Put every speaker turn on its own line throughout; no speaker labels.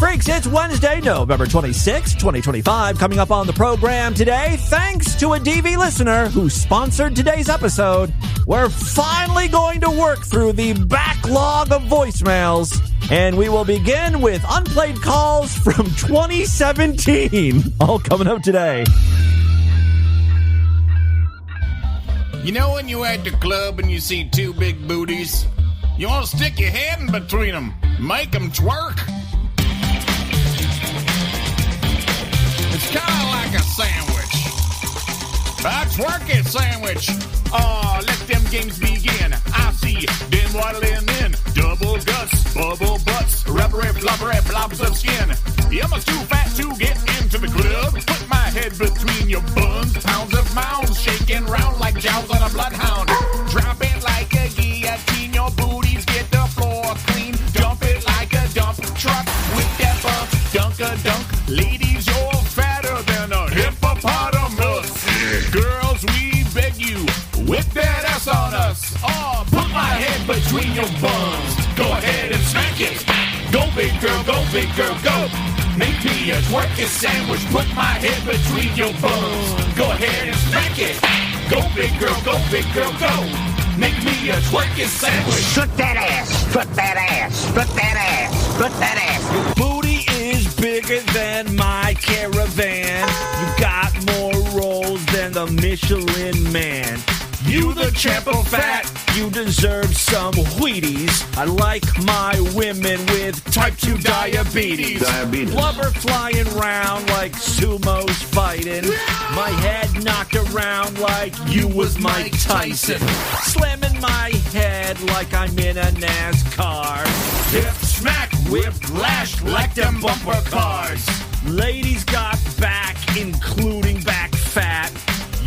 Freaks, it's Wednesday, November 26, 2025. Coming up on the program today, thanks to a DV listener who sponsored today's episode, we're finally going to work through the backlog of voicemails, and we will begin with unplayed calls from 2017. All coming up today.
You know when you're at the club and you see two big booties? You want to stick your head in between them, make them twerk? It's kind of like a sandwich. A twerky sandwich. Oh, let them games begin. I see them waddling in. Double guts, bubble butts, rubbery, blubbery blobs of skin. You're much too fat to get into the club. Put my head between your buns. Pounds of mounds shaking round like jowls on a bloodhound. Drop it like a guillotine. Your booties get the floor clean. Dump it like a dump truck with that bump. Dunk-a-dunk. Ladies, you're fatter than a hippopotamus. Girls, we beg you, whip that ass on us. Oh, put my head between your buns. Go ahead and smack it. Go big girl, go big girl, go. Make me a twerky sandwich. Put my head between your buns. Go ahead and smack it. Go big girl, go big girl, go. Make me a twerky sandwich.
Foot that ass, foot that ass, foot that ass, foot that ass.
Your booty is bigger than my caravan. You got more rolls than the Michelin Man. You the champ of fat, you deserve some Wheaties. I like my women with type 2 diabetes. Blubber flying round like sumos fighting. My head knocked around like you was Mike Tyson. Slamming my head like I'm in a NASCAR. Hip, smack, whip, lash like them bumper cars. Ladies got back, including back fat.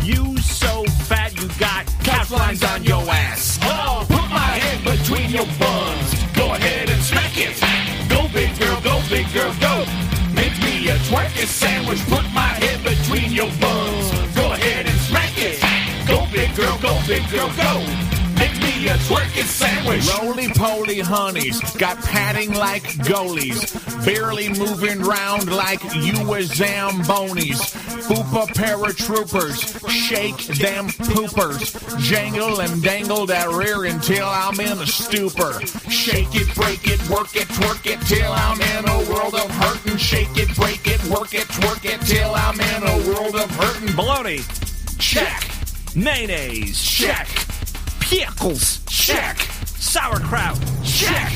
You so fat you got couch lines on your ass. Oh, put my head between your buns. Go ahead and smack it. Go big girl, go big girl, go. Make me a twerky sandwich. Put my head between your buns. Go ahead and smack it. Go big girl, go big girl, go. Make me a twerky sandwich. Roly-poly honeys got padding like goalies. Barely moving round like you were Zambonis. Fupa paratroopers, shake them poopers. Jangle and dangle that rear until I'm in a stupor. Shake it, break it, work it, twerk it till I'm in a world of hurtin'. Shake it, break it, work it, twerk it till I'm in a world of hurtin'. Bologna, check. Mayonnaise, check. Pickles, check. Sauerkraut, check.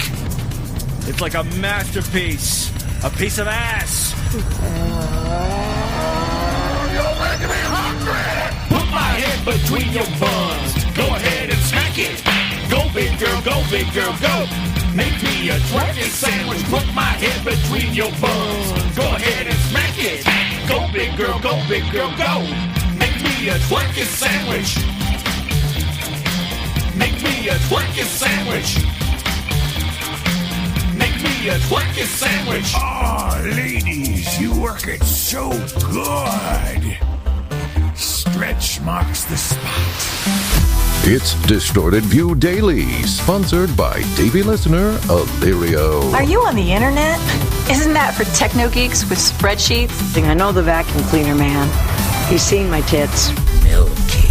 It's like a masterpiece. A piece of ass. You're making me hungry. Put my head between your buns. Go ahead and smack it. Go big girl, go big girl, go. Make me a twerky sandwich. Put my head between your buns. Go ahead and smack it. Go big girl, go big girl, go. Make me a twerky sandwich. Make me a twerky sandwich. Make me a twerky sandwich.
Oh, ladies, you work it so good. Stretch marks the spot.
It's Distorted View Daily, sponsored by Davey listener Illyrio.
Are you on the internet? Isn't that for techno geeks with spreadsheets?
I know the vacuum cleaner man. He's seen my tits.
Milky.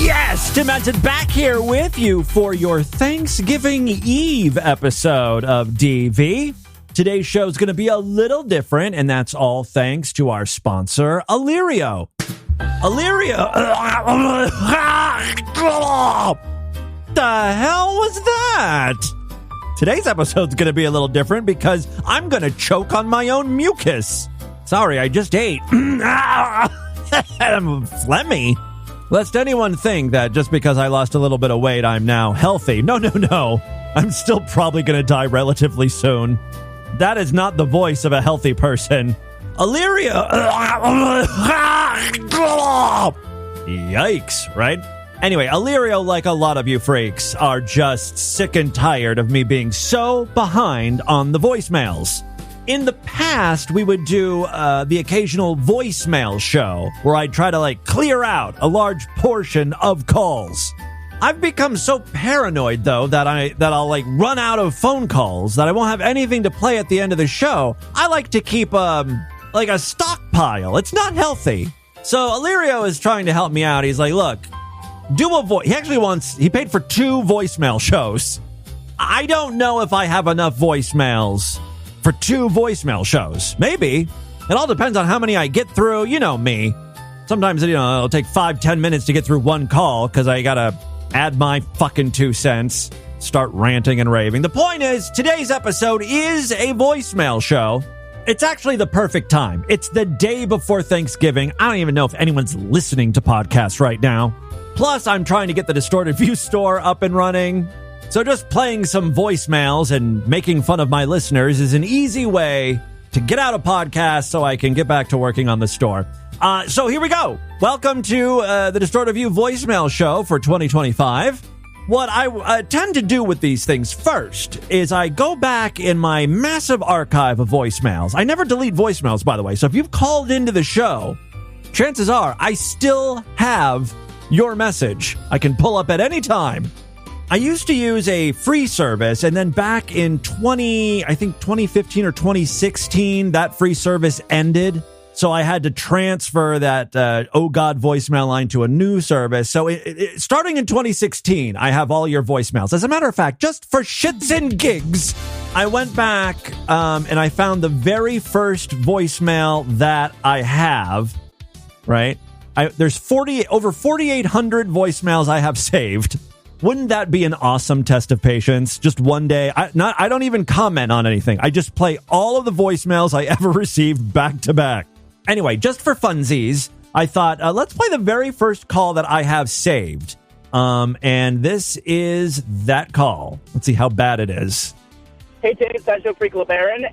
Yes, Demented back here with you for your Thanksgiving Eve episode of DV. Today's show is going to be a little different, and that's all thanks to our sponsor, Illyrio. Illyrio. The hell was that? Today's episode is going to be a little different because I'm going to choke on my own mucus. Sorry, I just ate. I'm phlegmy. Lest anyone think that just because I lost a little bit of weight, I'm now healthy. No. I'm still probably going to die relatively soon. That is not the voice of a healthy person. Illyrio. Yikes, right? Anyway, Illyrio, like a lot of you freaks, are just sick and tired of me being so behind on the voicemails. In the past, we would do the occasional voicemail show where I'd try to clear out a large portion of calls. I've become so paranoid, though, that I'll like run out of phone calls, that I won't have anything to play at the end of the show. I like to keep like a stockpile. It's not healthy. So Illyrio is trying to help me out. He's like, look, do a voice. He paid for 2 voicemail shows. I don't know if I have enough voicemails for 2 voicemail shows. Maybe. It all depends on how many I get through. You know me. Sometimes, it'll take 5-10 minutes to get through one call because I got to add my fucking 2 cents, start ranting and raving. The point is, today's episode is a voicemail show. It's actually the perfect time. It's the day before Thanksgiving. I don't even know if anyone's listening to podcasts right now. Plus, I'm trying to get the Distorted View store up and running. So just playing some voicemails and making fun of my listeners is an easy way to get out of podcasts so I can get back to working on the store. So here we go. Welcome to the Distorted View voicemail show for 2025. What I tend to do with these things first is I go back in my massive archive of voicemails. I never delete voicemails, by the way. So if you've called into the show, chances are I still have your message. I can pull up at any time. I used to use a free service, and then back in 2015 or 2016, that free service ended. So I had to transfer that Oh God voicemail line to a new service. So starting in 2016, I have all your voicemails. As a matter of fact, just for shits and gigs, I went back and I found the very first voicemail that I have, right? There's over 4,800 voicemails I have saved. Wouldn't that be an awesome test of patience? Just one day. I don't even comment on anything. I just play all of the voicemails I ever received back to back. Anyway, just for funsies, I thought, let's play the very first call that I have saved. And this is that call. Let's see how bad it is.
Hey, Dave, Sideshow Freak LeBaron.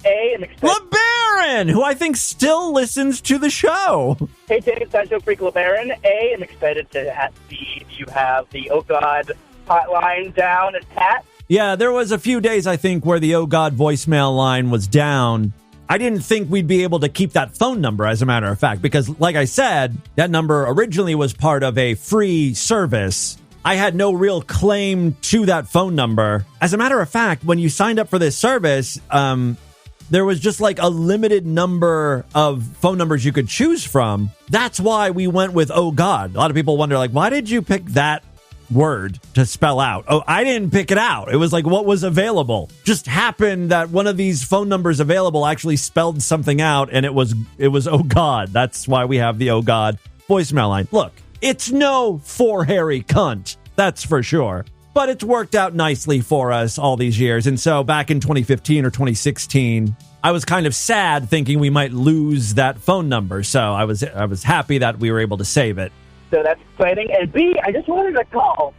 LeBaron, who I think still listens to the show.
Hey, Dave, Sideshow Freak LeBaron. I'm excited to see you have the Oh God hotline down at Pat.
Yeah, there was a few days, I think, where the Oh God voicemail line was down. I didn't think we'd be able to keep that phone number, as a matter of fact, because like I said, that number originally was part of a free service. I had no real claim to that phone number. As a matter of fact, when you signed up for this service, there was just like a limited number of phone numbers you could choose from. That's why we went with Oh God. A lot of people wonder, like, why did you pick that word to spell out? Oh, I didn't pick it out. It was like what was available. Just happened that one of these phone numbers available actually spelled something out, and it was Oh God. That's why we have the Oh God voicemail line. Look, it's no for hairy cunt, that's for sure, but it's worked out nicely for us all these years. And so back in 2015 or 2016, I was kind of sad thinking we might lose that phone number. So I was happy that we were able to save it.
So that's exciting. And B, I just wanted to call.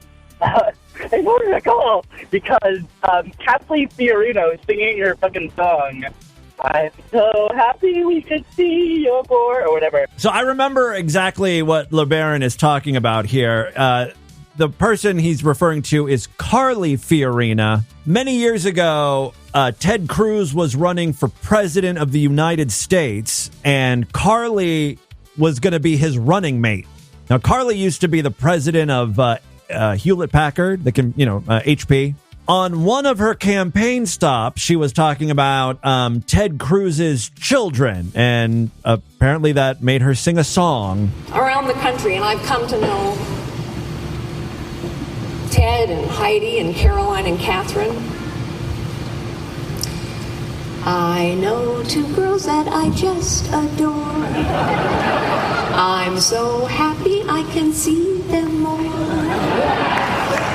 Because Kathleen Fiorino is singing your fucking song. I'm so happy we could see your board, or whatever.
So I remember exactly what LeBaron is talking about here. The person he's referring to is Carly Fiorina. Many years ago, Ted Cruz was running for president of the United States, and Carly was going to be his running mate. Now, Carly used to be the president of Hewlett-Packard, HP. On one of her campaign stops, she was talking about Ted Cruz's children, and apparently that made her sing a song.
Around the country, and I've come to know Ted and Heidi and Caroline and Catherine. I know 2 girls that I just adore. I'm so happy I can see them more.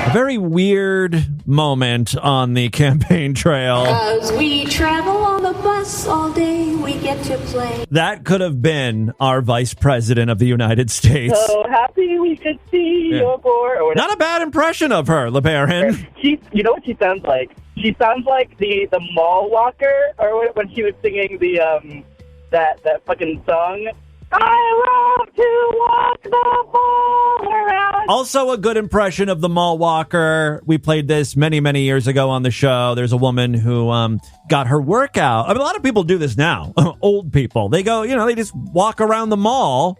A very weird moment on the campaign trail.
As we travel on the bus all day, we get to play.
That could have been our vice president of the United States.
So happy we could see your board, or whatever.
Not a bad impression of her, LeBaron.
You know what she sounds like? She sounds like the mall walker, or when she was singing the that fucking song. I love to walk the mall around.
Also a good impression of the mall walker. We played this many, many years ago on the show. There's a woman who got her workout. I mean, a lot of people do this now. Old people. They go, they just walk around the mall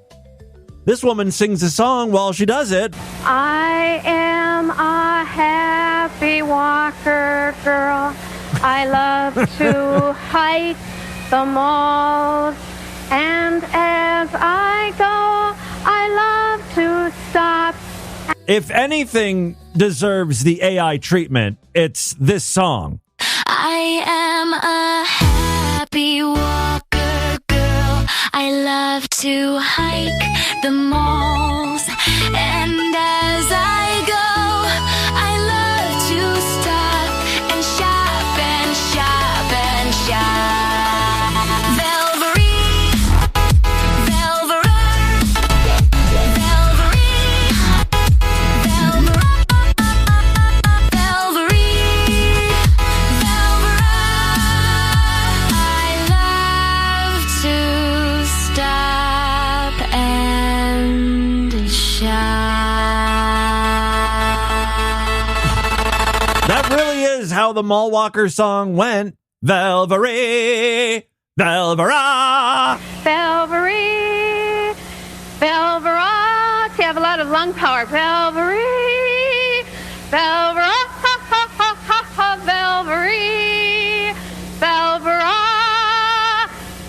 This woman sings a song while she does it.
I am a happy walker girl. I love to hike the malls. And as I go, I love to stop.
If anything deserves the AI treatment, it's this song.
I am a happy walker girl. I love to hike the malls. And as I go, I love to stop and shop and shop and shop.
That really is how the Mall Walker song went. Velvery, Velvera.
Velvery, Velvera. You have a lot of lung power. Velvery, Velvera, Velvery, Velvera.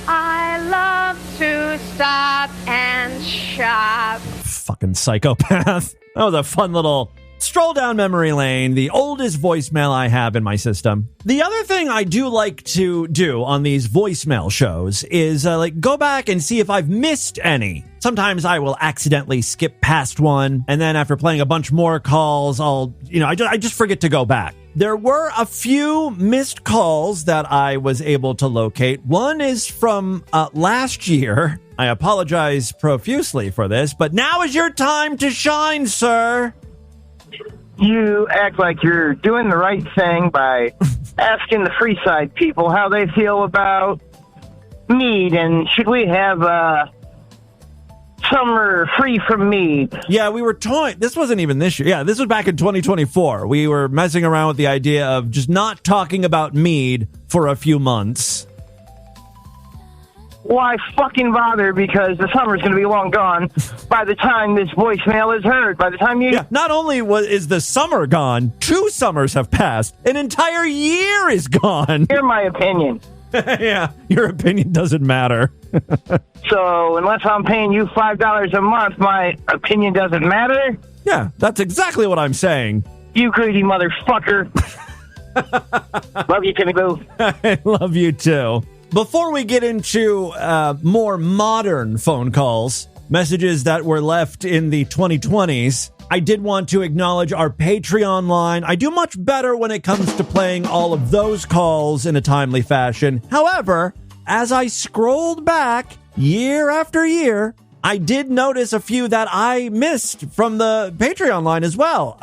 I love to stop and shop.
Fucking psychopath. That was a fun little stroll down memory lane, the oldest voicemail I have in my system. The other thing I do like to do on these voicemail shows is go back and see if I've missed any. Sometimes I will accidentally skip past one, and then after playing a bunch more calls, I just forget to go back. There were a few missed calls that I was able to locate. One is from last year. I apologize profusely for this, but now is your time to shine, sir.
You act like you're doing the right thing by asking the Freeside people how they feel about mead, and should we have summer free from mead?
Yeah, we were toying. This wasn't even this year. Yeah, this was back in 2024. We were messing around with the idea of just not talking about mead for a few months.
Why fucking bother? Because the summer's going to be long gone by the time this voicemail is heard. By the time you...
Yeah, not only is the summer gone, 2 summers have passed. An entire year is gone.
Hear my opinion.
Yeah, your opinion doesn't matter.
So unless I'm paying you $5 a month, my opinion doesn't matter?
Yeah, that's exactly what I'm saying.
You greedy motherfucker. Love you, Timmy Boo.
I love you too. Before we get into more modern phone calls, messages that were left in the 2020s, I did want to acknowledge our Patreon line. I do much better when it comes to playing all of those calls in a timely fashion. However, as I scrolled back year after year, I did notice a few that I missed from the Patreon line as well.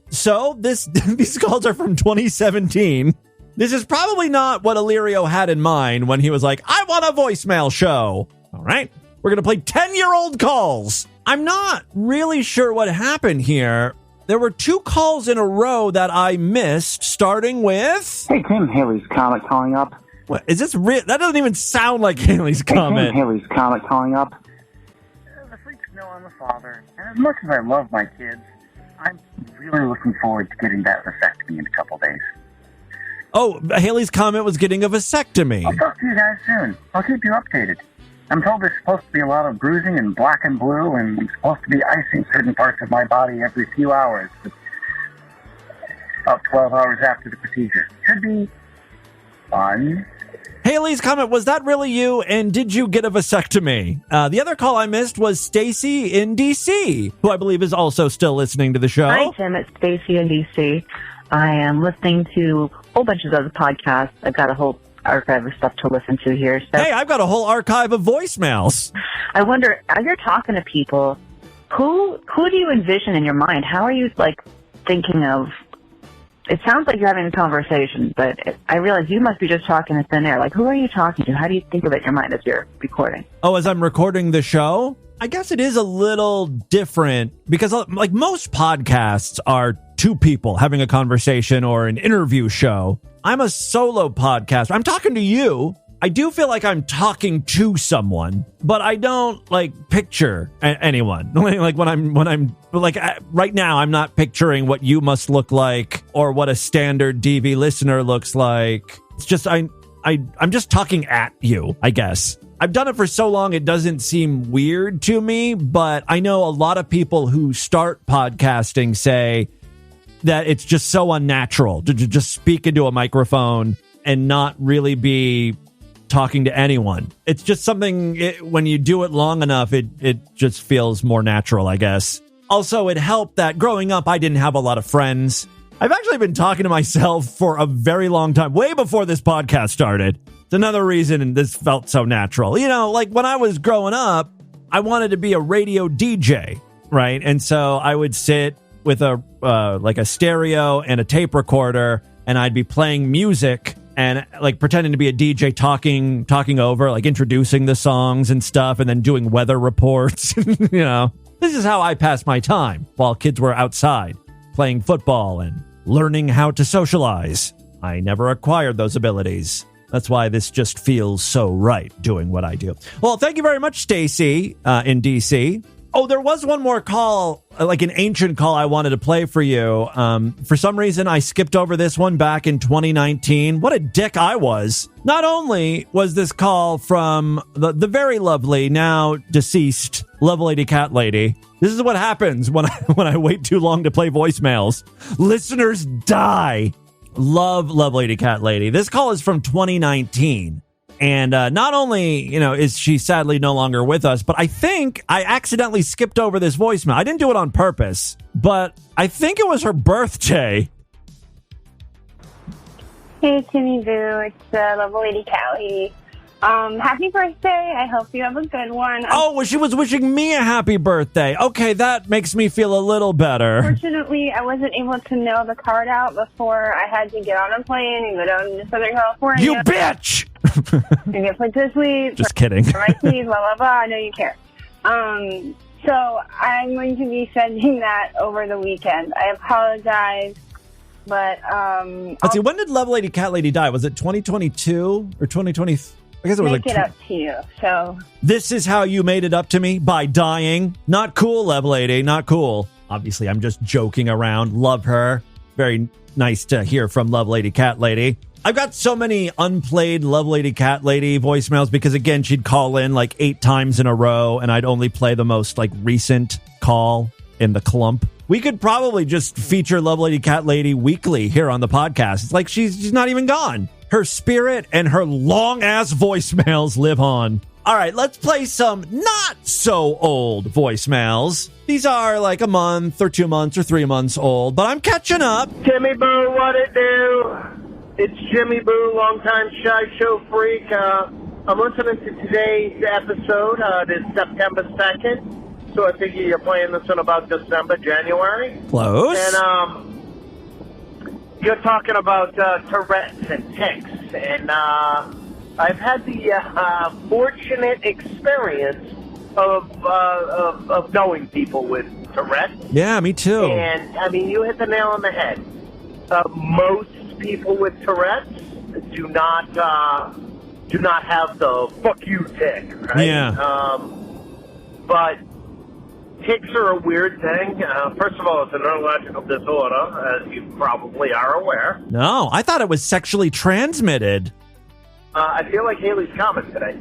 So these calls are from 2017. This is probably not what Illyrio had in mind when he was like, I want a voicemail show. All right, we're going to play 10-year-old calls. I'm not really sure what happened here. There were 2 calls in a row that I missed, starting with...
Hey, Tim, Haley's Comet calling up.
What, is this real? That doesn't even sound like Haley's Comet.
Hey, Tim, Haley's Comet calling up. The freaks know I'm a father, and as much as I love my kids, I'm really looking forward to getting that vasectomy in a couple days.
Oh, Haley's Comet was getting a vasectomy.
I'll talk to you guys soon. I'll keep you updated. I'm told there's supposed to be a lot of bruising and black and blue, and I'm supposed to be icing certain parts of my body every few hours. About 12 hours after the procedure. Should be fun.
Haley's Comet, was that really you? And did you get a vasectomy? The other call I missed was Stacy in D.C., who I believe is also still listening to the show.
Hi, Tim. It's Stacy in D.C. I am listening to a whole bunch of other podcasts. I've got a whole archive of stuff to listen to here. So
hey, I've got a whole archive of voicemails.
I wonder, as you're talking to people, who do you envision in your mind? How are you, thinking of... It sounds like you're having a conversation, but I realize you must be just talking in thin air. Who are you talking to? How do you think of it in your mind as you're recording?
Oh, as I'm recording the show? I guess it is a little different because, most podcasts are 2 people having a conversation or an interview show. I'm a solo podcaster. I'm talking to you. I do feel like I'm talking to someone, but I don't like picture anyone. Like when I'm like right now, I'm not picturing what you must look like or what a standard DV listener looks like. It's just I'm just talking at you, I guess. I've done it for so long, it doesn't seem weird to me, but I know a lot of people who start podcasting say that it's just so unnatural to just speak into a microphone and not really be talking to anyone. It's just something, when you do it long enough, it just feels more natural, I guess. Also, it helped that growing up, I didn't have a lot of friends. I've actually been talking to myself for a very long time, way before this podcast started. It's another reason this felt so natural. You know, like when I was growing up, I wanted to be a radio DJ, right? And so I would sit with a stereo and a tape recorder, and I'd be playing music and like pretending to be a DJ, talking over, like introducing the songs and stuff, and then doing weather reports. You know, this is how I passed my time while kids were outside playing football and learning how to socialize. I never acquired those abilities. That's why this just feels so right, doing what I do. Well, thank you very much, Stacy, in D.C. Oh, there was one more call, like an ancient call I wanted to play for you. For some reason, I skipped over this one back in 2019. What a dick I was. Not only was this call from the very lovely, now deceased, Lovelady Cat Lady. This is what happens when I wait too long to play voicemails. Listeners die. Love Lovelady Cat Lady. This call is from 2019. And not only, is she sadly no longer with us, but I think I accidentally skipped over this voicemail. I didn't do it on purpose, but I think it was her birthday.
Hey, Timmy Boo. It's Lovelady Cat Lady. Happy birthday. I hope you have a good one.
Oh, well, she was wishing me a happy birthday. Okay, that makes me feel a little better.
Fortunately, I wasn't able to mail the card out before I had to get on a plane and go down to Southern California.
You bitch!
And get put to sleep.
Just kidding.
For my teeth, blah, blah, blah. I know you care. So I'm going to be sending that over the weekend. I apologize, but... Let's see, when did Lovelady
Cat Lady die? Was it 2022 or 2023? I guess it was
make it up to you. So
this is how you made it up to me, by dying. Not cool, Lovelady. Not cool. Obviously, I'm just joking around. Love her. Very nice to hear from Lovelady Cat Lady. I've got so many unplayed Lovelady Cat Lady voicemails because, again, she'd call in like 8 times in a row, and I'd only play the most like recent call in the clump. We could probably just feature Lovelady Cat Lady weekly here on the podcast. It's like she's not even gone. Her spirit and her long-ass voicemails live on. All right, let's play some not-so-old voicemails. These are like a month or 2 months or 3 months old, but I'm catching up.
Timmy Boo, what it do? It's Jimmy Boo, longtime Shy Show freak. I'm listening to today's episode. It is September 2nd, so I figure you're playing this in about December, January.
Close.
And, you're talking about Tourette's and tics, and I've had the fortunate experience of knowing people with Tourette's.
Yeah, me too.
And I mean, you hit the nail on the head. Most people with Tourette's do not have the "fuck you" tic, right?
Yeah.
But tics are a weird thing. First of all, it's a neurological disorder, as you probably are aware.
No, I thought it was sexually transmitted.
I feel like Haley's comment today.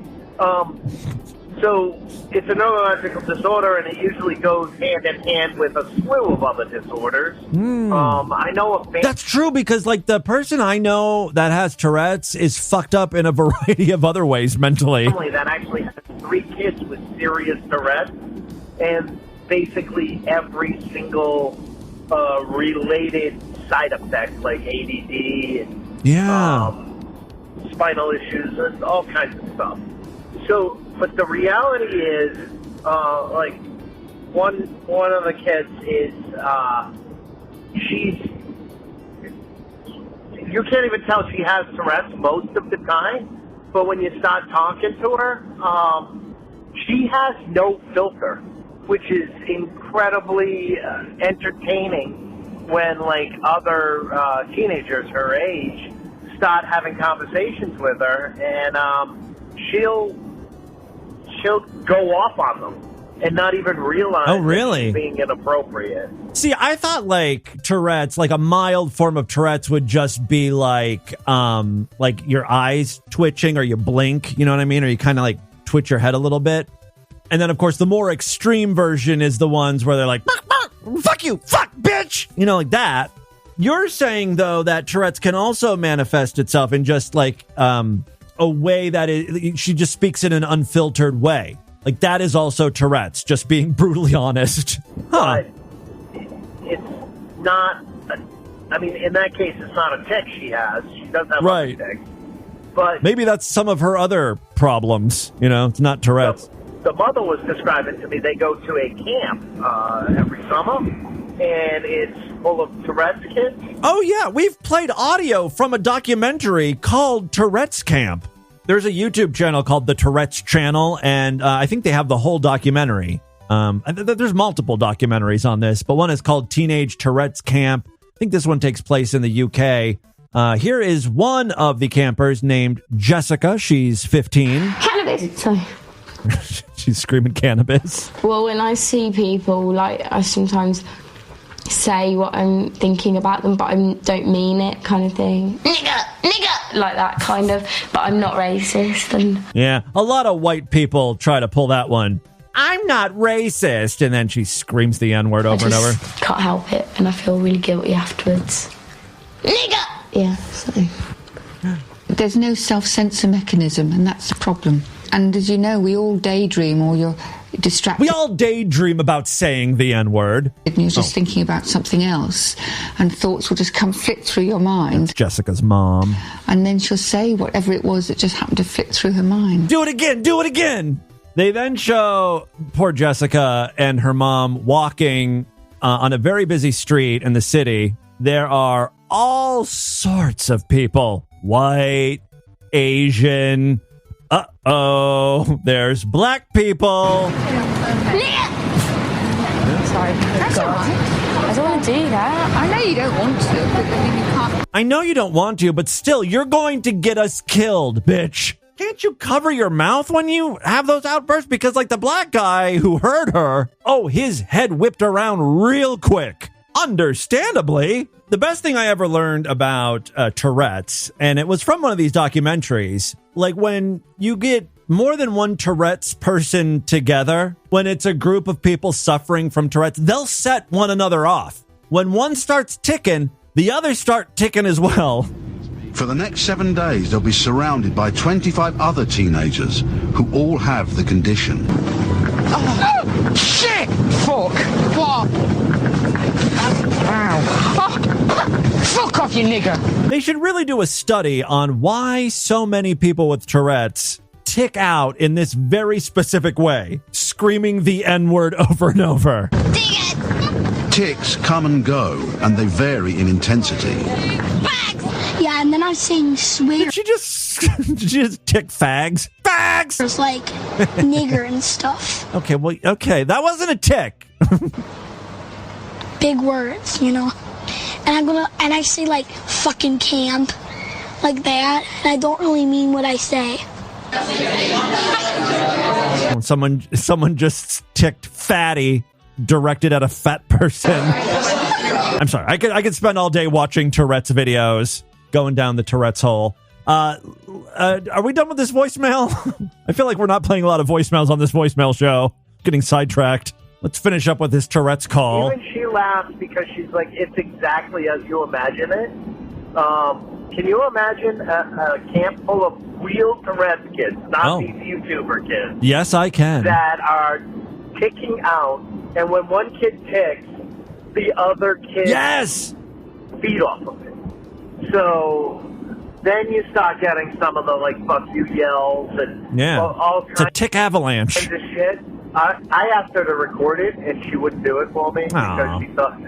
So it's a neurological disorder, and it usually goes hand in hand with a slew of other disorders. I know a
That's true, because like the person I know that has Tourette's is fucked up in a variety of other ways mentally.
Family that actually has 3 kids with serious Tourette's, and basically every single related side effect, like ADD and spinal issues and all kinds of stuff. So, but the reality is, like one of the kids is you can't even tell she has Tourette's most of the time, but when you start talking to her, she has no filter, which is incredibly entertaining when like other teenagers her age
start having conversations with her, and she'll go off on them and not even realize that she's being inappropriate.
See, I thought like Tourette's, like a mild form of Tourette's would just be like your eyes twitching or you blink, you know what I mean? Or you kind of like twitch your head a little bit. And then, of course, the more extreme version is the ones where they're like, fuck you, fuck, bitch, you know, like that. You're saying, though, that Tourette's can also manifest itself in just like a way that she just speaks in an unfiltered way. Like that is also Tourette's, just being brutally honest.
But it's not, I mean, in that case, it's not a tic she has. She doesn't have a tic. But
maybe that's some of her other problems, you know, it's not Tourette's.
The mother was describing to me they go to a camp every summer, and it's full of Tourette's kids.
Oh, yeah. We've played audio from a documentary called Tourette's Camp. There's a YouTube channel called the Tourette's Channel, and I think they have the whole documentary. There's multiple documentaries on this, but one is called Teenage Tourette's Camp. I think this one takes place in the UK. Here is one of the campers named Jessica. She's 15.
Cannabis. Sorry.
She's screaming cannabis.
Well, when I see people, like, I sometimes say what I'm thinking about them, but I don't mean it, kind of thing. Nigger, like that kind of, but I'm not racist. And
yeah, a lot of white people try to pull that one. I'm not racist, and then she screams the N-word over and over.
Can't help it, and I feel really guilty afterwards. Nigger! Yeah, so.
There's no self-censor mechanism, and that's the problem. And as you know, we all daydream, or you're distracted.
We all daydream about saying the N-word.
And you're just thinking about something else, and thoughts will just come flit through your mind.
That's Jessica's mom.
And then she'll say whatever it was that just happened to flit through her mind.
Do it again! Do it again! They then show poor Jessica and her mom walking on a very busy street in the city. There are all sorts of people. White, Asian. There's black people.
Sorry.
That's all right.
I don't want to do that.
I know you don't want to, but I mean, you can't.
I know you don't want to, but still, you're going to get us killed, bitch. Can't you cover your mouth when you have those outbursts? Because like the black guy who heard her, his head whipped around real quick. Understandably. The best thing I ever learned about Tourette's, and it was from one of these documentaries, like when you get more than one Tourette's person together, when it's a group of people suffering from Tourette's, they'll set one another off. When one starts ticking, the others start ticking as well.
For the next 7 days, they'll be surrounded by 25 other teenagers who all have the condition.
Oh, shit! Fuck! What? Wow. Oh, fuck off, you nigger!
They should really do a study on why so many people with Tourette's tick out in this very specific way, screaming the N-word over and over.
Tics come and go, and they vary in intensity.
Yeah, and then I sing swear.
Did she just tick fags? Fags!
It's like nigger and stuff.
Okay, that wasn't a tick.
Big words, you know. And I say like fucking camp, like that, and I don't really mean what I say.
Someone just ticked fatty, directed at a fat person. I'm sorry. I could spend all day watching Tourette's videos, going down the Tourette's hole. Are we done with this voicemail? I feel like we're not playing a lot of voicemails on this voicemail show. Getting sidetracked. Let's finish up with this Tourette's call.
Even she laughs because she's like, it's exactly as you imagine it. Can you imagine a camp full of real Tourette's kids, not these YouTuber kids?
Yes, I can.
That are ticking out, and when one kid ticks, the other kid feed off of it. So then you start getting some of the like fuck you yells and all kinds.
It's a tick avalanche.
Of shit. I asked her to record it, and she wouldn't do it for me because she thought,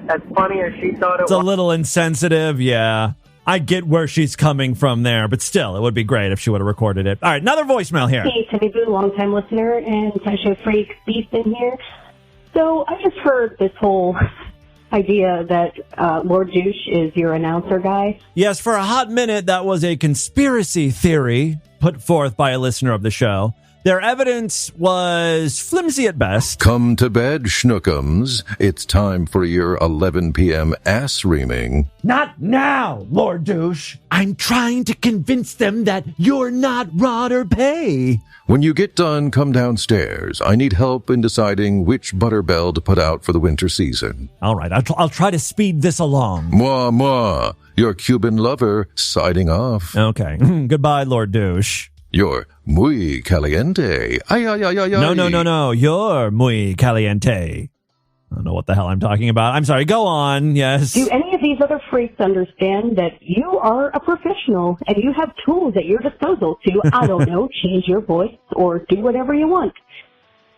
as funny as she thought it was.
It's a little insensitive, yeah. I get where she's coming from there, but still, it would be great if she would have recorded it. All right, another voicemail here.
Hey, Teddy Boo, long-time listener, and Tasha Freak Beast in here. So I just heard this whole idea that Lord Douche is your announcer guy?
Yes, for a hot minute, that was a conspiracy theory put forth by a listener of the show. Their evidence was flimsy at best.
Come to bed, schnookums. It's time for your 11 p.m. ass reaming.
Not now, Lord Douche. I'm trying to convince them that you're not Rod or Pay.
When you get done, come downstairs. I need help in deciding which butterbell to put out for the winter season.
All right, I'll try to speed this along.
Mwah, mwah. Your Cuban lover signing off.
Okay. Goodbye, Lord Douche.
You're muy caliente. Ay, ay, ay, ay,
No. You're muy caliente. I don't know what the hell I'm talking about. I'm sorry. Go on. Yes.
Do any of these other freaks understand that you are a professional and you have tools at your disposal to, I don't know, change your voice or do whatever you want?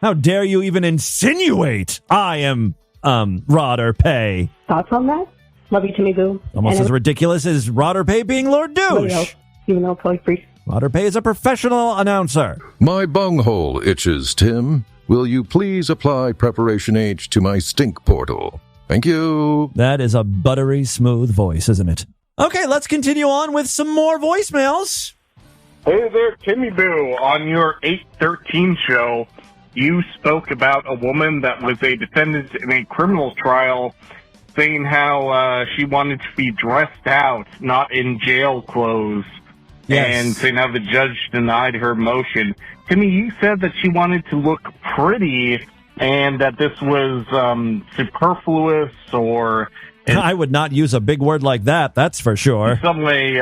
How dare you even insinuate I am, Rod or Pay?
Thoughts on that? Love you to me, boo.
Almost as ridiculous as Rod or Pay being Lord Douche.
Even though it's freak.
Rod or Pay is a professional announcer.
My bunghole itches, Tim. Will you please apply Preparation H to my stink portal? Thank you.
That is a buttery smooth voice, isn't it? Okay, let's continue on with some more voicemails.
Hey there, Timmy Boo. On your 813 show, you spoke about a woman that was a defendant in a criminal trial, saying how she wanted to be dressed out, not in jail clothes.
Yes.
And saying how the judge denied her motion. Timmy, you said that she wanted to look pretty and that this was superfluous or...
I would not use a big word like that, that's for sure.
In some way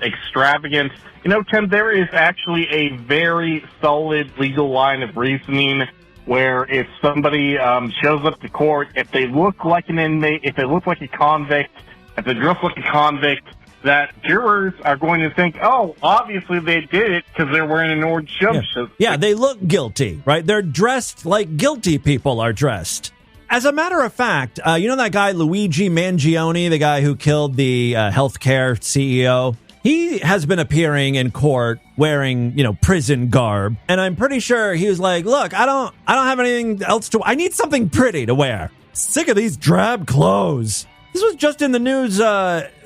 extravagant. You know, Tim, there is actually a very solid legal line of reasoning where if somebody shows up to court, if they look like an inmate, if they look like a convict, if they dress like a convict, that jurors are going to think, oh, obviously they did it because they're wearing an orange jumpsuit.
Yeah, they look guilty, right? They're dressed like guilty people are dressed. As a matter of fact, you know that guy Luigi Mangione, the guy who killed the healthcare CEO? He has been appearing in court wearing, prison garb. And I'm pretty sure he was like, look, I don't have anything else I need something pretty to wear. Sick of these drab clothes. This was just in the news,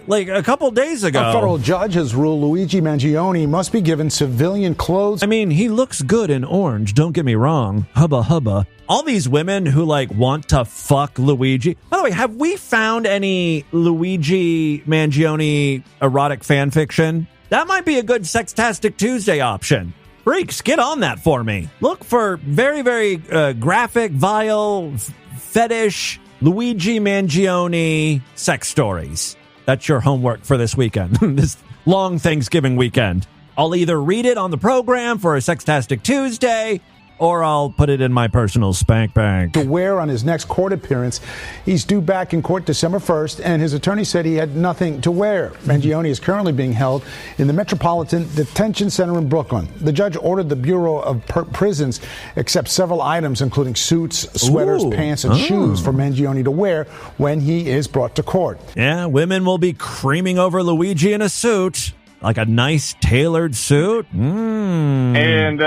like a couple days ago.
A federal judge has ruled Luigi Mangione must be given civilian clothes.
I mean, he looks good in orange, don't get me wrong. Hubba hubba. All these women who want to fuck Luigi. By the way, have we found any Luigi Mangione erotic fan fiction? That might be a good Sextastic Tuesday option. Freaks, get on that for me. Look for very, very graphic, vile, fetish Luigi Mangione sex stories. That's your homework for this weekend, this long Thanksgiving weekend. I'll either read it on the program for a Sextastic Tuesday, or I'll put it in my personal spank bank.
To wear on his next court appearance. He's due back in court December 1st, and his attorney said he had nothing to wear. Mangione is currently being held in the Metropolitan Detention Center in Brooklyn. The judge ordered the Bureau of Prisons accept several items, including suits, sweaters, pants, and shoes for Mangione to wear when he is brought to court.
Yeah, women will be creaming over Luigi in a suit. Like a nice tailored suit?
And,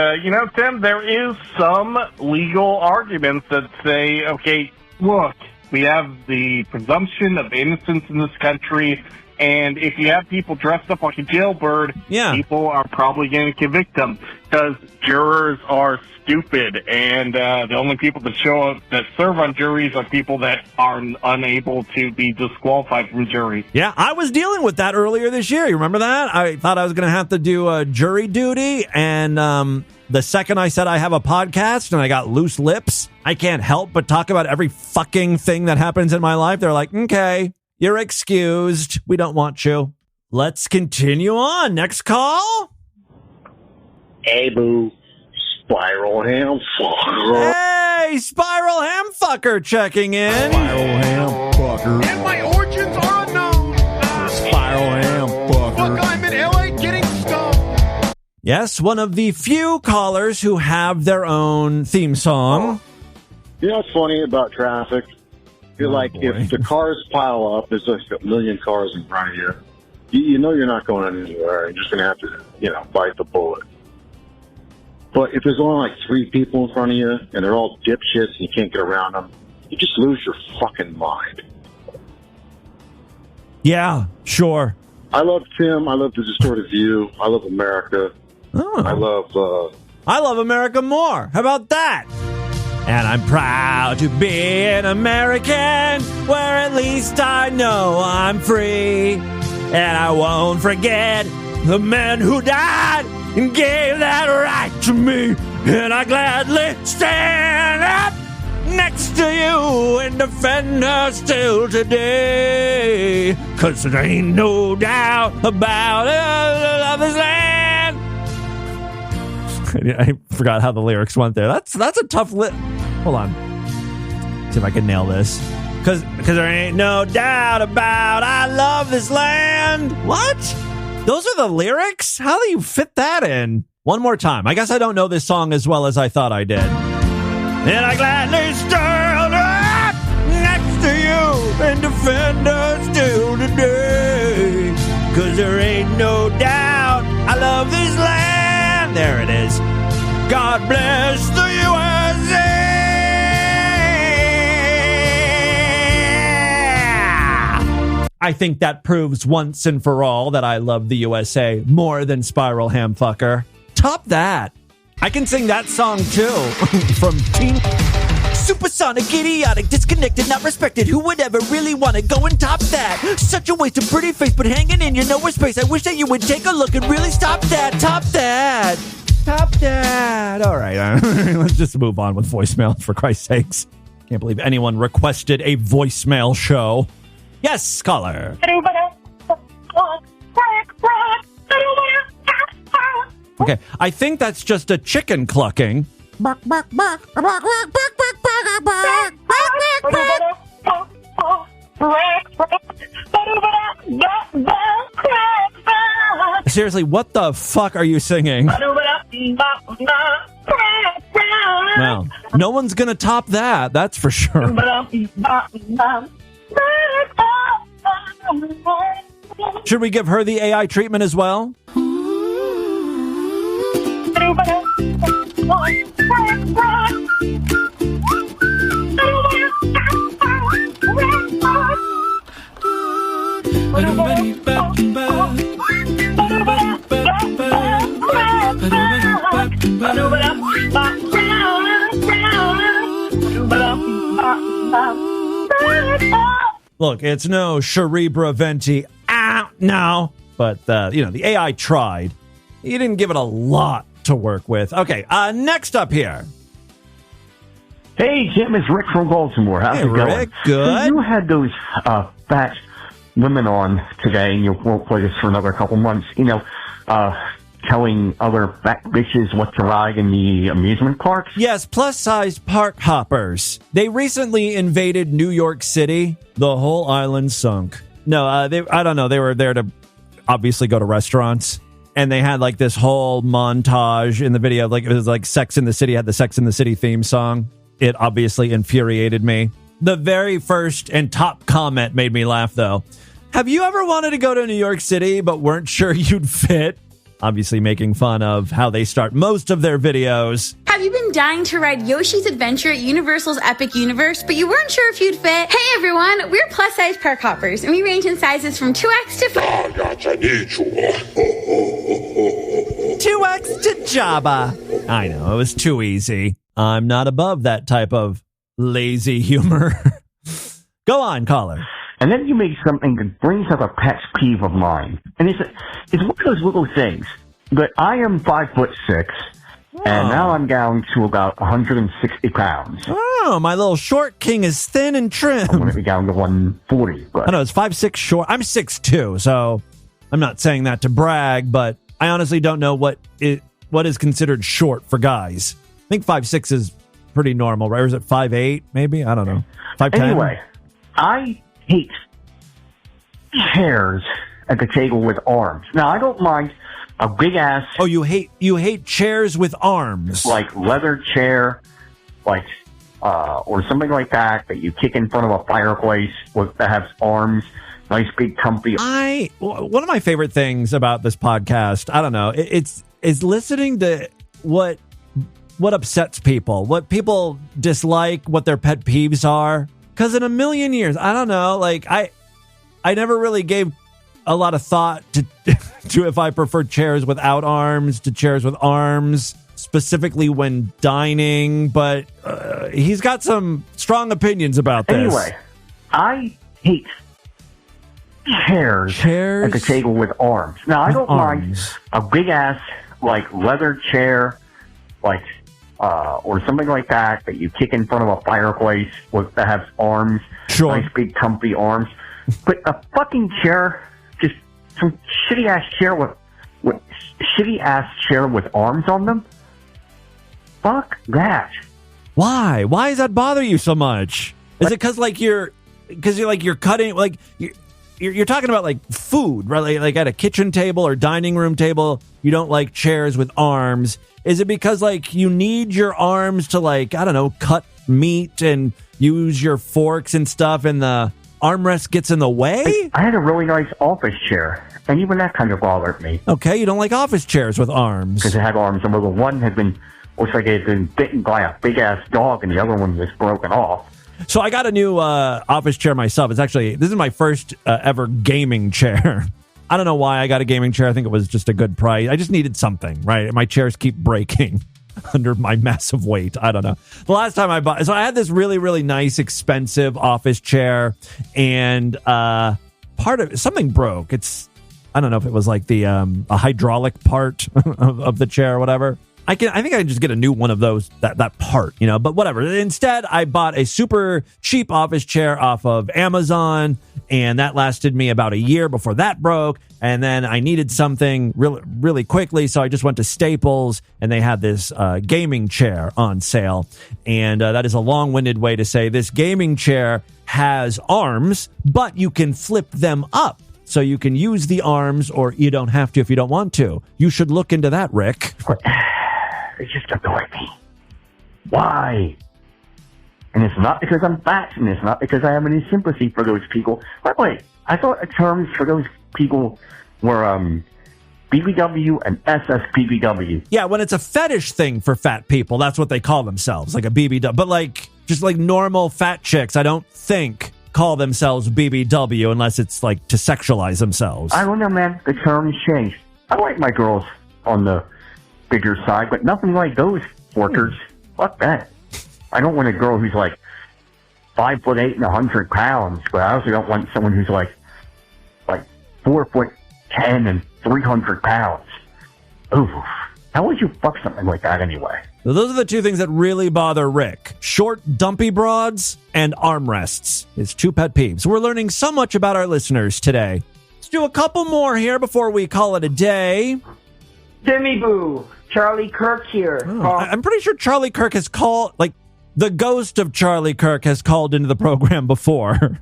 Tim, there is some legal arguments that say, okay, look, we have the presumption of innocence in this country, and if you have people dressed up like a jailbird, people are probably going to convict them because jurors are stupid, and the only people that show up that serve on juries are people that are unable to be disqualified from jury.
Yeah, I was dealing with that earlier this year. You remember that? I thought I was going to have to do jury duty, and the second I said I have a podcast and I got loose lips, I can't help but talk about every fucking thing that happens in my life. They're like, okay, you're excused. We don't want you. Let's continue on. Next call.
Hey, boo. Spiral ham fucker.
Hey, Spiral ham fucker checking in.
Spiral ham fucker.
And my origins are unknown.
Spiral ham fucker.
Look, I'm in LA getting stoned.
Yes, one of the few callers who have their own theme song.
You know what's funny about traffic? If the cars pile up, there's like a million cars in front of you. You know you're not going anywhere. You're just going to have to, bite the bullet. But if there's only like 3 people in front of you and they're all dipshits and you can't get around them, you just lose your fucking mind.
Yeah, sure.
I love Tim. I love The Distorted View. I love America.
Oh.
I
love America more. How about that? And I'm proud to be an American, where at least I know I'm free. And I won't forget the men who died and gave that right to me. And I gladly stand up next to you and defend her still today. 'Cause there ain't no doubt about it. I love this land. I forgot how the lyrics went there. That's a tough Hold on. See if I can nail this. 'Cause there ain't no doubt about I love this land. What? Those are the lyrics? How do you fit that in? One more time. I guess I don't know this song as well as I thought I did. And I gladly stand up next to you and defend us still today. 'Cause there ain't no doubt I love this land. There it is. God bless the USA. I think that proves once and for all that I love the USA more than Spiral Hamfucker. Top that. I can sing that song too. From Teen Supersonic, idiotic, disconnected, not respected. Who would ever really want to go and top that? Such a waste of pretty face, but hanging in your nowhere space. I wish that you would take a look and really stop that. Top that. Top that. All right. Let's just move on with voicemail, for Christ's sakes. Can't believe anyone requested a voicemail show. Yes, caller. Okay, I think that's just a chicken clucking. Seriously, what the fuck are you singing? Well, no one's gonna top that, that's for sure. Should we give her the AI treatment as well? Look, it's no Cerebra Venti. No. But, the AI tried. You didn't give it a lot to work with. Okay, next up here.
Hey, Jim, it's Rick from Baltimore. How's it going?
Rick, good.
You had those fat women on today, and you won't play this for another couple months, telling other fat bitches what to ride in the amusement parks?
Yes, plus-size park hoppers. They recently invaded New York City. The whole island sunk. No, I don't know. They were there to obviously go to restaurants. And they had like this whole montage in the video. Like it was like Sex in the City, had the Sex in the City theme song. It obviously infuriated me. The very first and top comment made me laugh, though. Have you ever wanted to go to New York City but weren't sure you'd fit? Obviously making fun of how they start most of their videos.
Have you been dying to ride Yoshi's Adventure at Universal's Epic Universe, but you weren't sure if you'd fit? Hey everyone, we're plus-size park hoppers, and we range in sizes from 2X to
2X to Jabba. I know, it was too easy. I'm not above that type of lazy humor. Go on, caller.
And then you make something that brings up a pet peeve of mine. And it's one of those little things. But I am 5'6", and now I'm down to about 160 pounds.
Oh, my little short king is thin and trim.
I'm going to be down to 140. But
I know, it's 5'6" short. I'm 6'2", so I'm not saying that to brag, but I honestly don't know what is considered short for guys. I think 5'6" is pretty normal, right? Or is it 5'8", maybe? I don't know. 5'10"?
Anyway, I hate chairs at the table with arms. Now, I don't mind a big ass.
Oh, you hate chairs with arms,
like leather chair, like or something like that you kick in front of a fireplace that has arms. Nice big comfy.
One of my favorite things about this podcast, I don't know, it's listening to what upsets people, what people dislike, what their pet peeves are. Because in a million years, I don't know, like I never really gave a lot of thought to if I prefer chairs without arms to chairs with arms, specifically when dining, but he's got some strong opinions about this.
Anyway, I hate chairs at the table with arms. Now, I don't mind a big-ass, like, leather chair, like, or something like that you kick in front of a fireplace that has arms, nice big comfy arms. But a fucking chair, just some shitty-ass chair with arms on them? Fuck that.
Why? Why does that bother you so much? Is it because you're cutting, like, you're talking about, like, food, right? Like at a kitchen table or dining room table, you don't like chairs with arms. Is it because, like, you need your arms to, like, I don't know, cut meat and use your forks and stuff, and the armrest gets in the way?
I had a really nice office chair, and even that kind of bothered me.
Okay, you don't like office chairs with arms.
Because it had arms, and the one looks like it had been bitten by a big-ass dog, and the other one was broken off.
So I got a new office chair myself. This is my first ever gaming chair. I don't know why I got a gaming chair. I think it was just a good price. I just needed something, right? My chairs keep breaking under my massive weight. I don't know. The last time I had this really, really nice, expensive office chair, and part of something broke. I don't know if it was like the a hydraulic part of the chair or whatever. I think I can just get a new one of those, that part, but whatever. Instead, I bought a super cheap office chair off of Amazon, and that lasted me about a year before that broke. And then I needed something really, really quickly, so I just went to Staples, and they had this gaming chair on sale. And that is a long-winded way to say this gaming chair has arms, but you can flip them up. So you can use the arms, or you don't have to if you don't want to. You should look into that, Rick.
It just annoys me. Why? And it's not because I'm fat, and it's not because I have any sympathy for those people. By the way, I thought the terms for those people were BBW and SSPBW.
Yeah, when it's a fetish thing for fat people, that's what they call themselves, like a BBW. But just like normal fat chicks, I don't think call themselves BBW unless it's like to sexualize themselves.
I don't know, man. The terms change. I like my girls on the bigger side, but nothing like those workers. Fuck that. I don't want a girl who's like 5'8" and 100 pounds, but I also don't want someone who's like 4'10" and 300 pounds. Ooh, how would you fuck something like that anyway?
So those are the two things that really bother Rick: short, dumpy broads and armrests. His two pet peeves. We're learning so much about our listeners today. Let's do a couple more here before we call it a day.
Timmy Boo, Charlie Kirk here.
I'm pretty sure Charlie Kirk has called, the ghost of Charlie Kirk has called into the program before.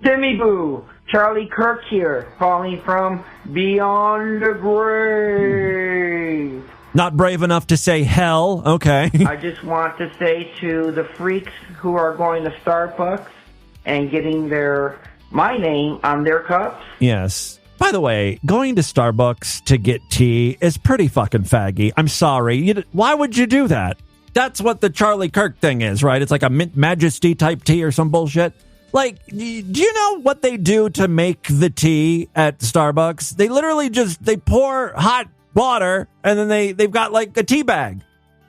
Timmy Boo, Charlie Kirk here, calling from beyond the grave.
Not brave enough to say hell. Okay.
I just want to say to the freaks who are going to Starbucks and getting my name on their cups.
Yes. By the way, going to Starbucks to get tea is pretty fucking faggy. I'm sorry. Why would you do that? That's what the Charlie Kirk thing is, right? It's like a Mint Majesty type tea or some bullshit. Do you know what they do to make the tea at Starbucks? They literally they pour hot water, and then they've got like a tea bag.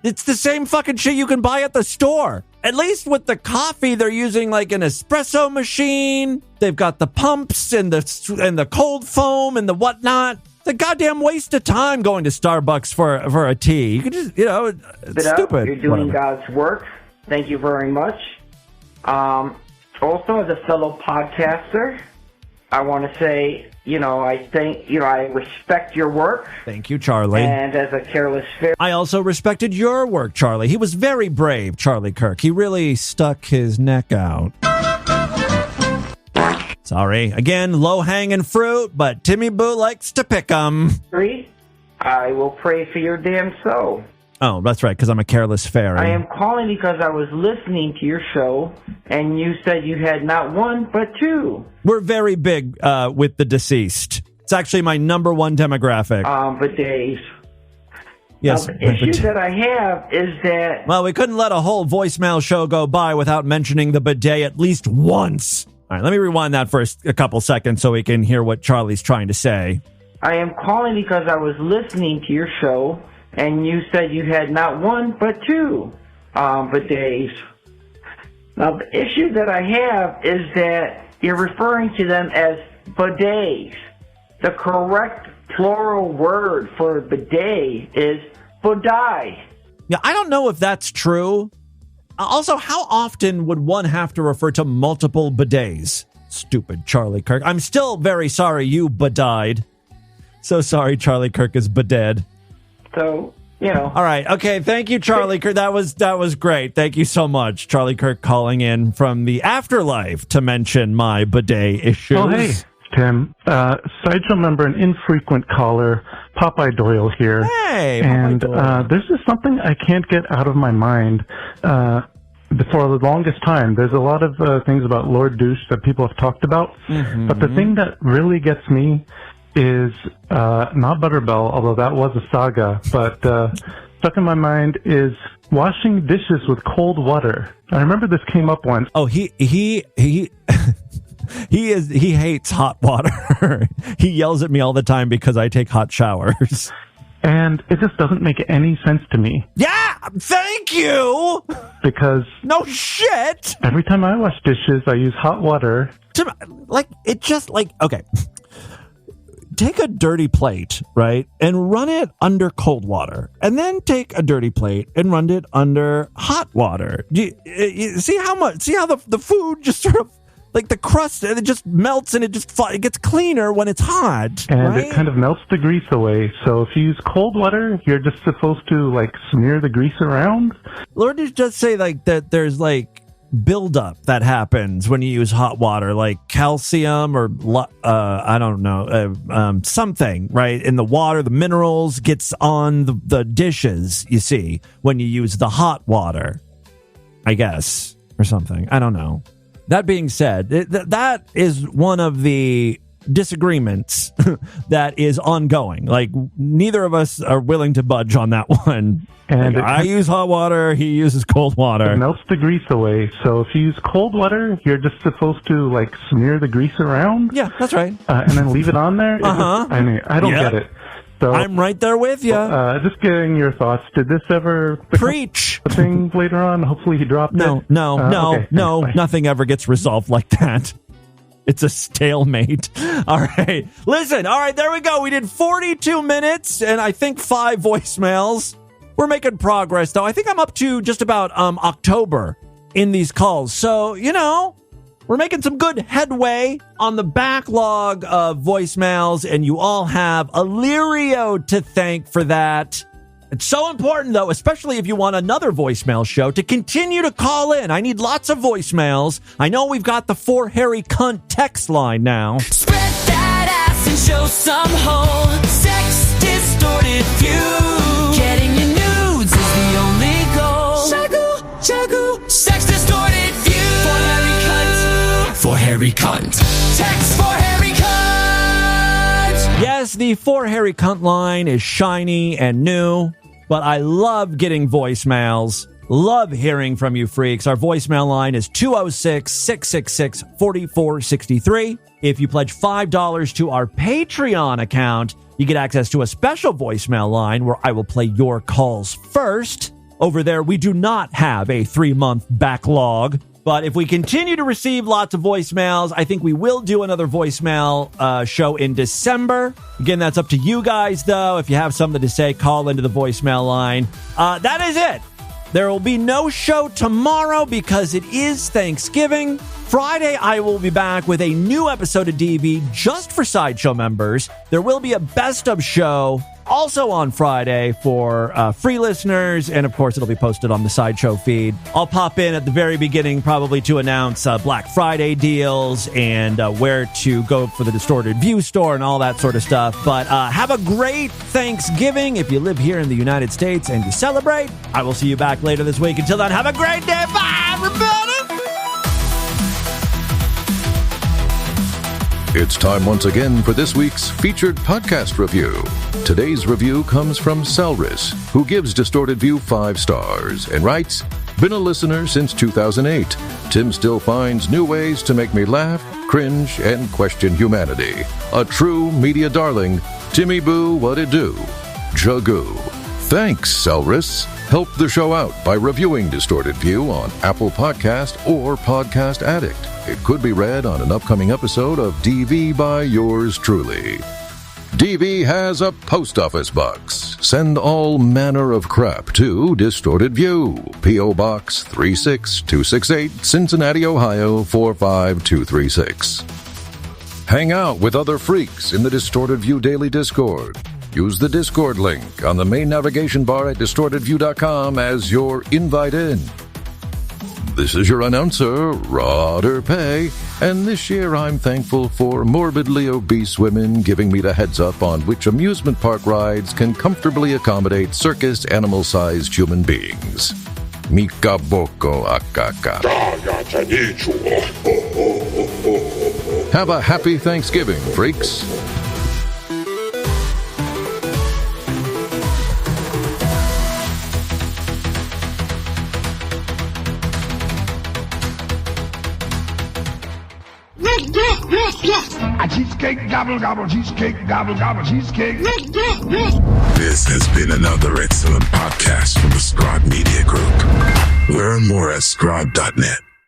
It's the same fucking shit you can buy at the store. At least with the coffee, they're using like an espresso machine. They've got the pumps and the cold foam and the whatnot. It's a goddamn waste of time going to Starbucks for a tea. You can just, it's stupid.
You're doing God's work. Thank you very much. Also, as a fellow podcaster, I want to say, I respect your work.
Thank you, Charlie.
And as a careless fair...
I also respected your work, Charlie. He was very brave, Charlie Kirk. He really stuck his neck out. Sorry. Again, low-hanging fruit, but Timmy Boo likes to pick 'em.
I will pray for your damn soul.
Oh, that's right, because I'm a careless fairy.
I am calling because I was listening to your show, and you said you had not one, but two.
We're very big with the deceased. It's actually my number one demographic.
But Dave...
Yes.
The issue that I have is that...
Well, we couldn't let a whole voicemail show go by without mentioning the bidet at least once. All right, let me rewind that for a couple seconds so we can hear what Charlie's trying to say.
I am calling because I was listening to your show, and you said you had not one, but two bidets. Now, the issue that I have is that you're referring to them as bidets. The correct plural word for bidet is bidet.
Yeah, I don't know if that's true. Also, how often would one have to refer to multiple bidets? Stupid Charlie Kirk. I'm still very sorry you bided. So sorry Charlie Kirk is bidet.
So, you know.
All right. Okay. Thank you, Charlie Kirk. That was great. Thank you so much. Charlie Kirk calling in from the afterlife to mention my bidet issues.
Oh, hey, Tim. Sideshow member and infrequent caller, Popeye Doyle here.
Hey,
and
Doyle.
There's just something I can't get out of my mind. For the longest time, there's a lot of things about Lord Douche that people have talked about.
Mm-hmm.
But the thing that really gets me is not Butterbell, although that was a saga, but stuck in my mind is washing dishes with cold water. I remember this came up once.
Oh, he hates hot water. He yells at me all the time because I take hot showers.
And it just doesn't make any sense to me.
Yeah, thank you.
Because
no shit.
Every time I wash dishes, I use hot water.
Okay. Take a dirty plate, right, and run it under cold water, and then take a dirty plate and run it under hot water. You see how the food just sort of, like the crust, it just melts and it gets cleaner when it's hot.
And
right?
It kind of melts the grease away. So if you use cold water, you're just supposed to smear the grease around.
Lord, did just say that there's buildup that happens when you use hot water, like calcium or I don't know, something, right? In the water, the minerals gets on the dishes, you see, when you use the hot water, I guess, or something. I don't know. That being said, that is one of the disagreements that is ongoing. Neither of us are willing to budge on that one. And I use hot water, he uses cold water.
It melts the grease away. So if you use cold water, you're just supposed to smear the grease around.
Yeah, that's right.
And then leave it on there. I mean, I don't get it. So
I'm right there with you.
Just getting your thoughts. Did this ever
preach
a thing later on? Hopefully he dropped it.
No,
Okay.
nothing ever gets resolved like that. It's a stalemate. All right. Listen, all right, there we go. We did 42 minutes and I think 5 voicemails. We're making progress, though. I think I'm up to just about October in these calls. So, we're making some good headway on the backlog of voicemails, and you all have Illyrio to thank for that. It's so important, though, especially if you want another voicemail show, to continue to call in. I need lots of voicemails. I know we've got the 4 Hairy Cunt text line now.
Spread that ass and show some hoe. Sex distorted view. Getting your nudes is the only goal. Shagoo, sex distorted view. For Hairy Cunt. For Hairy Cunt. Text for Hairy Cunt.
Yes, the 4 Hairy Cunt line is shiny and new, but I love getting voicemails. Love hearing from you freaks. Our voicemail line is 206-666-4463. If you pledge $5 to our Patreon account, you get access to a special voicemail line where I will play your calls first. Over there, we do not have a 3-month backlog. But if we continue to receive lots of voicemails, I think we will do another voicemail show in December. Again, that's up to you guys, though. If you have something to say, call into the voicemail line. That is it. There will be no show tomorrow because it is Thanksgiving. Friday, I will be back with a new episode of DV just for Sideshow members. There will be a best of show also on Friday for free listeners, and of course it'll be posted on the Sideshow feed. I'll pop in at the very beginning probably to announce Black Friday deals and where to go for the Distorted View store and all that sort of stuff. But have a great Thanksgiving if you live here in the United States and you celebrate. I will see you back later this week. Until then, have a great day. Bye, everybody!
It's time once again for this week's featured podcast review. Today's review comes from Selris, who gives Distorted View 5 stars and writes, Been a listener since 2008. Tim still finds new ways to make me laugh, cringe, and question humanity. A true media darling. Timmy Boo, what it do? Jagoo. Thanks, Cellris. Help the show out by reviewing Distorted View on Apple Podcast or Podcast Addict. It could be read on an upcoming episode of DV by yours truly. DV has a post office box. Send all manner of crap to Distorted View, P.O. Box 36268, Cincinnati, Ohio 45236. Hang out with other freaks in the Distorted View Daily Discord. Use the Discord link on the main navigation bar at distortedview.com as your invite in. This is your announcer, Roder Pay, and this year I'm thankful for morbidly obese women giving me the heads up on which amusement park rides can comfortably accommodate circus animal-sized human beings. Mika boko akaka. Have a happy Thanksgiving, freaks.
A cheesecake, gobble, gobble, cheesecake, gobble, gobble, cheesecake.
This has been another excellent podcast from the Scribe Media Group. Learn more at scribe.net.